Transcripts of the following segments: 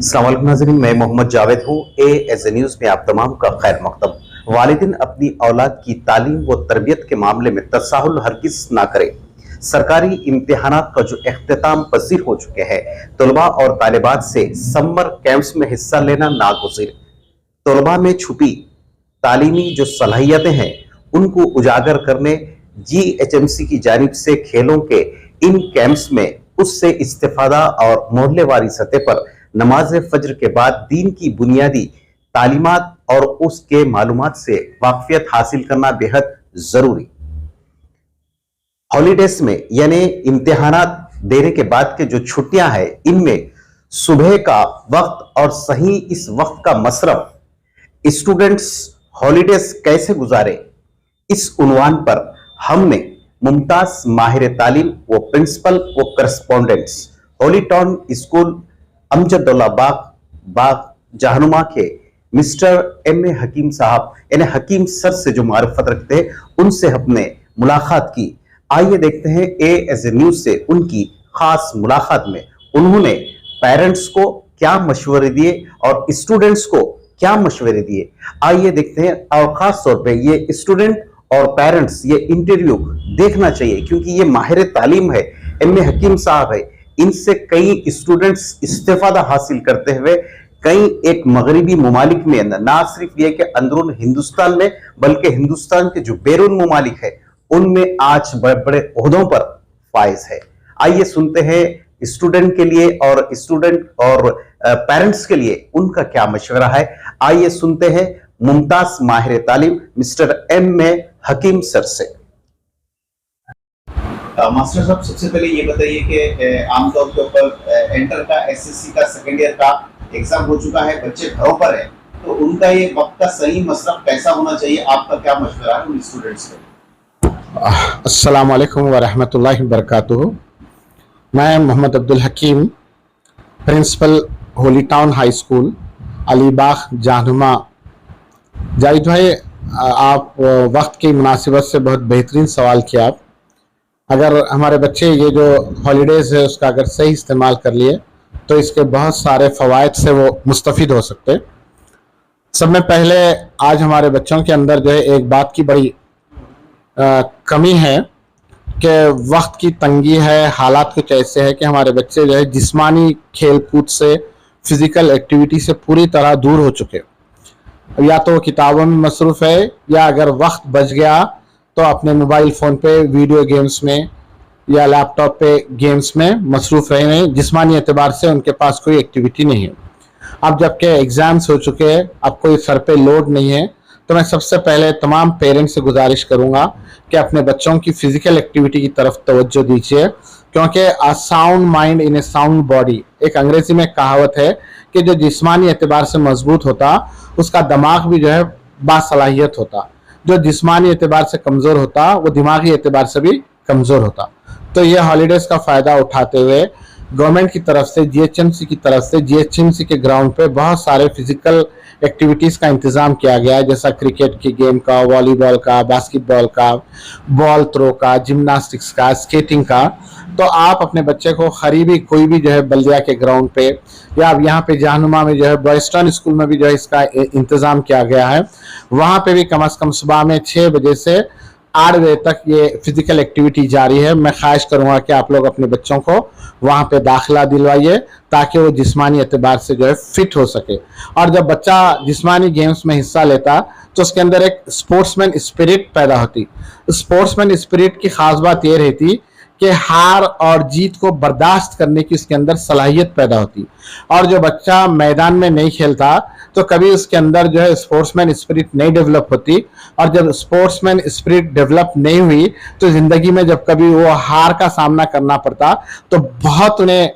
अस्सलाम वालेकुम नाज़रीन, मैं मोहम्मद जावेद हूँ। ASA न्यूज़ में आप तमाम का खैर मक़दम। वालिदैन अपनी औलाद की तालीम व तरबियत के मामले में तसाहुल हरगिज़ ना करें। सरकारी इम्तिहानात का जो इख्तिताम पज़ीर हो चुके हैं, तलबा और तालिबात से समर कैंप्स में हिस्सा लेना नागुज़ीर। तलबा में छुपी तालीमी जो सलाहियतें हैं उनको उजागर करने GHMC की जानिब से खेलों के इन कैंप्स में उससे इस्तिफादा और मोहल्लेवारी सतह पर नमाज फज्र के बाद दीन की बुनियादी तालीमात और उसके मालूमात से वाकफियत हासिल करना बेहद जरूरी। हॉलीडेज में यानी इम्तिहानात देने के बाद के जो छुट्टियां हैं, इनमें सुबह का वक्त और सही इस वक्त का मसरफ स्टूडेंट्स हॉलीडेज कैसे गुजारे, इस उन्वान पर हमने मुमताज माहिर तालीम व प्रिंसिपल व correspondents holy town school Amjadullah Bagh Jahanuma के मिस्टर MA हकीम साहब यानी हकीम सर से जो मारिफत रखते हैं, उनसे हमने मुलाकात की। आइए देखते हैं ASA न्यूज से उनकी खास मुलाकात में उन्होंने पेरेंट्स को क्या मशवरे दिए और स्टूडेंट्स को क्या मशवरे दिए। आइए देखते हैं। और खास तौर पे ये स्टूडेंट और पेरेंट्स ये इंटरव्यू देखना चाहिए, क्योंकि ये माहिर तालीम है, MA हकीम साहब है। इनसे कई स्टूडेंट्स इस्तेफादा हासिल करते हुए कई एक मगरबी ममालिक में अंदर, ना सिर्फ ये कि अंदरून हिंदुस्तान में, बल्कि हिंदुस्तान के जो बैरून ममालिक है उनमें आज बड़े बड़े ओहदों पर फाइज है। आइए सुनते हैं स्टूडेंट के लिए और पेरेंट्स के लिए उनका क्या मशवरा है। आइए सुनते हैं मुमताज माहिर तालीम मिस्टर MA हकीम सर से। मास्टर साहब, सबसे पहले ये बताइए कि आमतौर के ऊपर इंटर का, SSC का, सेकेंड ईयर का एग्जाम हो चुका है, बच्चे घरों पर है, तो उनका ये वक्त का सही मसरफ कैसा होना चाहिए, आपका क्या मशवरा है उन स्टूडेंट्स को? अस्सलाम वालेकुम व रहमतुल्लाहि व बरकातुहू। मैं Mohammed Abdul Hakeem, principal holy town high school Alibagh Jahanuma. Zahid भाई, आप वक्त की मुनासिबत से बहुत बेहतरीन सवाल किया। आप अगर हमारे बच्चे ये जो हॉलीडेज़ है उसका अगर सही इस्तेमाल कर लिए तो इसके बहुत सारे फ़वाइद से वो मुस्तफ़िद हो सकते। सब में पहले आज हमारे बच्चों के अंदर जो है एक बात की बड़ी कमी है कि वक्त की तंगी है। हालात कुछ ऐसे है कि हमारे बच्चे जो है जिस्मानी खेल कूद से, फिज़िकल एक्टिविटी से पूरी तरह दूर हो चुके। या तो वो किताबों में मसरूफ़ है, या अगर वक्त बच गया तो अपने मोबाइल फ़ोन पे वीडियो गेम्स में या लैपटॉप पे गेम्स में मसरूफ़ रहे हैं। जिस्मानी एतबार से उनके पास कोई एक्टिविटी नहीं है। अब जबकि एग्ज़ाम्स हो चुके हैं, अब कोई सर पे लोड नहीं है, तो मैं सबसे पहले तमाम पेरेंट्स से गुजारिश करूँगा कि अपने बच्चों की फ़िज़िकल एक्टिविटी की तरफ तवज्जो दीजिए, क्योंकि a sound mind in A sound body, एक अंग्रेज़ी में कहावत है कि जो जिस्मानी एतबार से मजबूत होता उसका दिमाग भी जो है बासलाहियत होता, जो जिस्मानी एतबार से कमज़ोर होता वो दिमागी एतबार से भी कमज़ोर होता। तो ये हॉलीडेज़ का फ़ायदा उठाते हुए गवर्नमेंट की तरफ से, GHMC की तरफ से, GHMC के ग्राउंड पे बहुत सारे फिज़िकल एक्टिविटीज़ का इंतज़ाम किया गया है, जैसा क्रिकेट की गेम का, वॉलीबॉल का, बास्केटबॉल का, बॉल थ्रो का, जिम्नास्टिक्स का, स्केटिंग का। तो आप अपने बच्चे को करीबी कोई भी जो है बल्दिया के ग्राउंड पे, या अब यहाँ पे जहनुमा में जो है बॉयस्टन स्कूल में भी जो है इसका इंतज़ाम किया गया है, वहाँ पे भी कम अज़ कम सुबह में 6 बजे से 8 बजे तक ये फिज़िकल एक्टिविटी जारी है। मैं ख्वाहिश करूँगा कि आप लोग अपने बच्चों को वहाँ पे दाखिला दिलवाइए ताकि वो जिस्मानी एतबार से जो है फिट हो सके। और जब बच्चा जिस्मानी गेम्स में हिस्सा लेता तो उसके अंदर एक स्पोर्ट्समैन स्पिरिट पैदा होती। स्पोर्ट्समैन स्पिरिट की ख़ास बात ये रहती कि हार और जीत को बर्दाश्त करने की उसके अंदर सलाहियत पैदा होती। और जो बच्चा मैदान में नहीं खेलता तो कभी उसके अंदर जो है स्पोर्ट्समैन स्पिरिट नहीं डेवलप होती, और जब स्पोर्ट्समैन स्पिरिट डेवलप नहीं हुई तो ज़िंदगी में जब कभी वो हार का सामना करना पड़ता तो बहुत उन्हें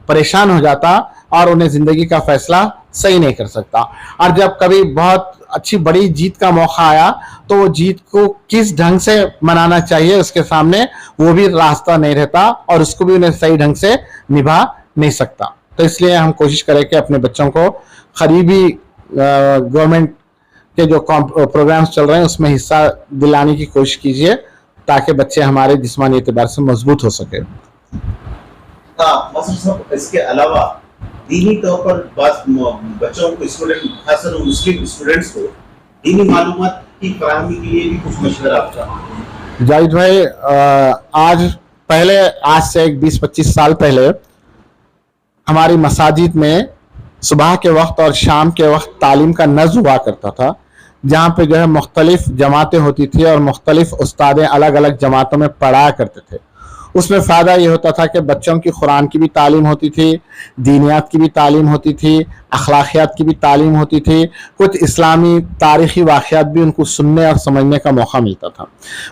परेशान हो जाता और उन्हें ज़िंदगी का फैसला सही नहीं कर सकता। और जब कभी बहुत अच्छी बड़ी जीत का मौका आया तो वो जीत को किस ढंग से मनाना चाहिए उसके सामने वो भी रास्ता नहीं रहता, और उसको भी उन्हें सही ढंग से निभा नहीं सकता। तो इसलिए हम कोशिश करें कि अपने बच्चों को करीबी गवर्नमेंट के जो प्रोग्राम्स चल रहे हैं उसमें हिस्सा दिलाने की कोशिश कीजिए ताकि बच्चे हमारे जिस्मानी एतबार से मजबूत हो सके। इसके अलावा दीनी तौर पर बच्चों को स्टूडेंट खासकर मुस्लिम स्टूडेंट्स को दीनी मालूमात की फराहमी के लिए भी कुछ मशवरा आपका? जाहिद भाई, आज से एक 20-25 साल पहले हमारी मसाजिद में सुबह के वक्त और शाम के वक्त तालीम का नज़्म हुआ करता था, जहाँ पे जो है मुख्तलिफ जमातें होती थी और मुख्तलिफ उस्तादें अलग अलग जमातों में पढ़ाया करते थे। उसमें फ़ायदा ये होता था कि बच्चों की कुरान की भी तालीम होती थी, दीनियात की भी तालीम होती थी, अखलाकियात की भी तालीम होती थी, कुछ इस्लामी तारीख़ी वाक़यात भी उनको सुनने और समझने का मौका मिलता था।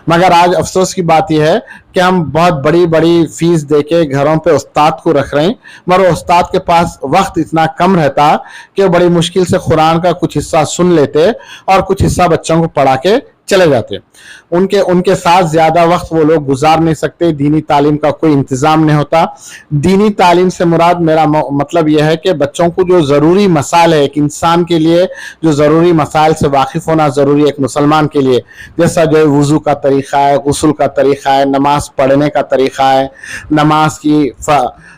मगर आज अफसोस की बात यह है कि हम बहुत बड़ी बड़ी फ़ीस दे के घरों पे उस्ताद को रख रहे हैं, मगर उस्ताद के पास वक्त इतना कम रहता कि बड़ी मुश्किल से कुरान का कुछ हिस्सा सुन लेते और कुछ हिस्सा बच्चों को पढ़ा के चले जाते। उनके साथ ज़्यादा वक्त वो लोग गुजार नहीं सकते, दीनी तालीम का कोई इंतज़ाम नहीं होता। दीनी तालीम से मुराद मेरा मतलब यह है कि बच्चों को जो ज़रूरी मसाइल है, एक इंसान के लिए जो ज़रूरी मसाइल से वाकिफ़ होना ज़रूरी है एक मुसलमान के लिए, जैसा जो है वज़ू का तरीक़ा है, गुस्ल का तरीक़ा है, नमाज़ पढ़ने का तरीक़ा है, नमाज की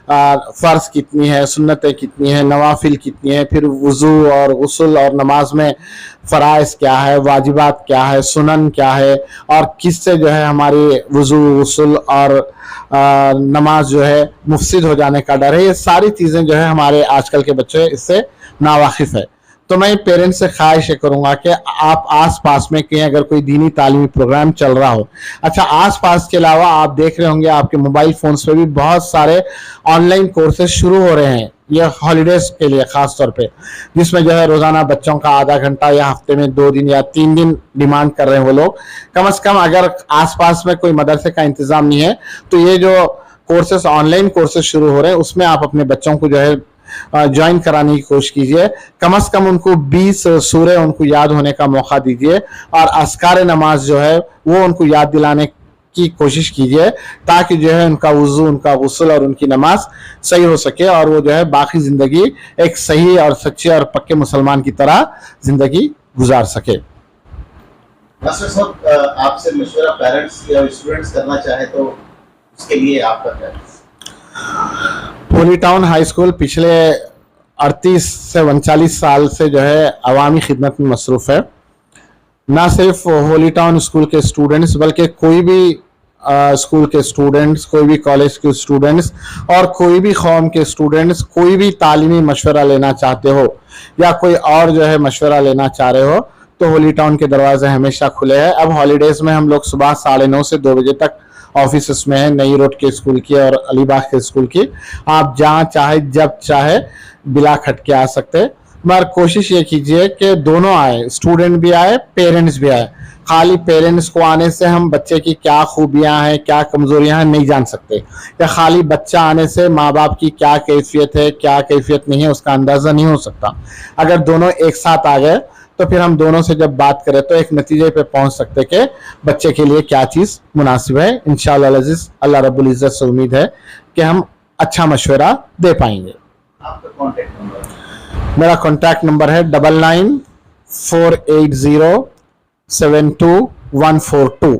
फ़र्ज़ कितनी है, सुन्नतें कितनी है, नवाफिल कितनी है, फिर वज़ू और गुस्ल और नमाज में फ़राइज़ क्या है, वाजिबात क्या है, सुनन क्या है, और किससे जो है हमारी वज़ू गुस्ल और नमाज जो है मुफसिद हो जाने का डर है। ये सारी चीज़ें जो है हमारे आजकल के बच्चे इससे नावाकिफ़ है। तो मैं पेरेंट्स से ख्वाहिश करूँगा कि आप आस पास में कहीं अगर कोई दीनी तालीमी प्रोग्राम चल रहा हो, अच्छा आस पास के अलावा आप देख रहे होंगे आपके मोबाइल फ़ोन्स पे भी बहुत सारे ऑनलाइन कोर्सेज शुरू हो रहे हैं, ये हॉलीडेज़ के लिए ख़ास तौर पे, जिसमें जो है रोज़ाना बच्चों का आधा घंटा या हफ्ते में 2 दिन या 3 दिन डिमांड कर रहे हैं वो लोग। कम से कम अगर आसपास में कोई मदरसे का इंतज़ाम नहीं है तो ये जो कोर्सेज ऑनलाइन कोर्सेज शुरू हो रहे हैं उसमें आप अपने बच्चों को जो है ज्वाइन कराने की कोशिश कीजिए। कम से कम उनको 20 सूरे उनको याद होने का मौका दीजिए और अस्कार नमाज जो है वो उनको याद दिलाने की कोशिश कीजिए, ताकि जो है उनका वज़ू, उनका गुस्ल और उनकी नमाज सही हो सके और वो जो है बाकी ज़िंदगी एक सही और सच्चे और पक्के मुसलमान की तरह ज़िंदगी गुजार सके। मास्टर साहब, आपसे मशवरा पेरेंट्स या स्टूडेंट्स करना चाहे तो उसके लिए आपका क्या है? होली टाउन हाई स्कूल पिछले 38 से 39 साल से जो है अवामी खिदमत में मसरूफ़ है। ना सिर्फ होली टाउन स्कूल के स्टूडेंट्स बल्कि कोई भी स्कूल के स्टूडेंट्स, कोई भी कॉलेज के स्टूडेंट्स और कोई भी कौम के स्टूडेंट्स कोई भी तालीमी मशवरा लेना चाहते हो या कोई और जो है मशवरा लेना चाह रहे हो तो होली टाउन के दरवाजे हमेशा खुले हैं। अब हॉलीडेज़ में हम लोग सुबह 9:30 से 2 बजे तक ऑफिस में है, नई रोड के स्कूल की और अलीबाग के स्कूल की। आप जहाँ चाहे जब चाहे बिला खट के आ सकते हैं, मगर कोशिश ये कीजिए कि दोनों आए, स्टूडेंट भी आए, पेरेंट्स भी आए। खाली पेरेंट्स को आने से हम बच्चे की क्या खूबियां हैं, क्या कमजोरियां हैं नहीं जान सकते, या खाली बच्चा आने से माँ बाप की क्या कैफियत है, क्या कैफियत नहीं है उसका अंदाज़ा नहीं हो सकता। अगर दोनों एक साथ आ गए तो फिर हम दोनों से जब बात करें तो एक नतीजे पे पहुंच सकते कि बच्चे के लिए क्या चीज़ मुनासिब है। इंशाअल्लाह अज़ीज़ अल्लाह रब्बुल इज़्ज़त से उम्मीद है कि हम अच्छा मशवरा दे पाएंगे। आपका कॉन्टैक्ट नंबर? मेरा कॉन्टैक्ट नंबर है 9948072142।